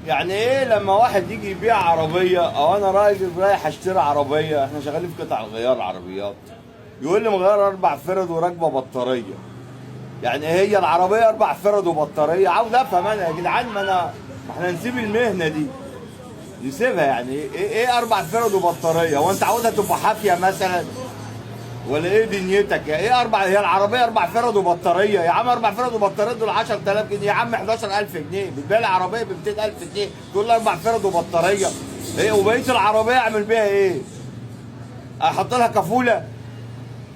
يعني ايه لما واحد يجي يبيع عربيه او انا راجل رايح اشتري عربيه، احنا شغالين في قطع غيار عربيات، يقول لي مغير 4 فرد وراكبه بطاريه. يعني هي العربيه 4 فرد وبطاريه؟ عاوز افهم انا يا جدعان، ما احنا نسيب المهنه دي نسيبها. يعني ايه 4 فرد وبطاريه؟ هو انت عاوزها تبقى حافيه مثلا ولا ايه دنيتك؟ يا ايه هي العربيه 4 فرد وبطاريه؟ يا عم 4 فرد وبطاريه دول 10000 جنيه، يا عم 11000 جنيه، بتبيع لي عربيه ب 200000 جنيه تقول لي 4 فرد وبطاريه؟ ايه وبقيه العربيه اعمل بيها ايه؟ احط لها كفوله؟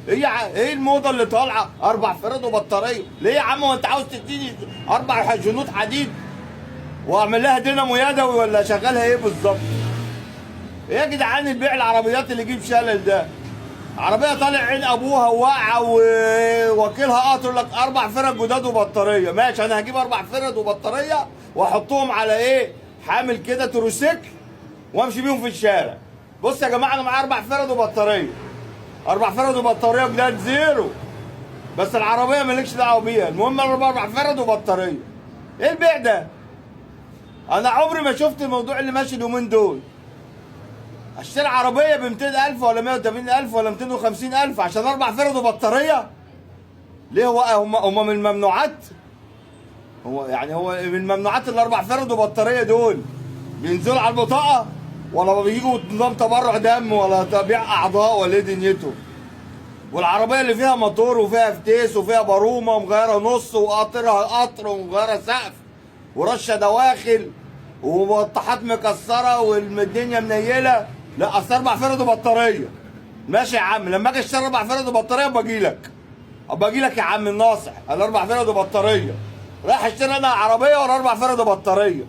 ايه الموضه اللي طالعه 4 فرد وبطاريه؟ ليه يا عم؟ وانت عاوز تديني 4 جنود حديد واعمل لها دينامو يدوي ولا شغالها ايه بالظبط؟ ايه يا جدعان البيع العربيات اللي يجيب شلل ده؟ عربيه طالع عين ابوها وواقعه ووكيلها قاطر لك 4 فرد جداد وبطاريه. ماشي، انا هجيب 4 فرد وبطاريه واحطهم على ايه؟ حامل كده تروسيكل وامشي بيهم في الشارع. بص يا جماعه، انا معايا 4 فرد وبطاريه، 4 فرد وبطاريه جداد زيرو، بس العربيه مالكش دعوه بيها، المهم 4 فرد وبطاريه. ايه البيع ده؟ انا عمري ما شفت الموضوع اللي ماشي اليومين دول. اشتري عربيه ب 200000 ولا 180000 ولا 250000 عشان 4 فرد وبطاريه؟ ليه؟ هم من الممنوعات؟ هو من الممنوعات ال4 فرد وبطاريه دول بينزلوا على البطاقه ولا بيجوا نظام تبرع دم ولا تبيع اعضاء ولا ايه دنيته؟ والعربيه اللي فيها موتور وفيها فتيس وفيها بارومه ومغيره نص وقاطرها قطر ومغيره سقف ورشه دواخل وموضحات مكسره والدنيا منيله، لا اصل 4 فرد وبطاريه. ماشي يا عم، لما اجي اشتري 4 فرد وبطاريه باجي لك يا عم الناصح، ال4 فرد وبطاريه رايح اشتري انا عربيه ولا 4 فرد وبطاريه؟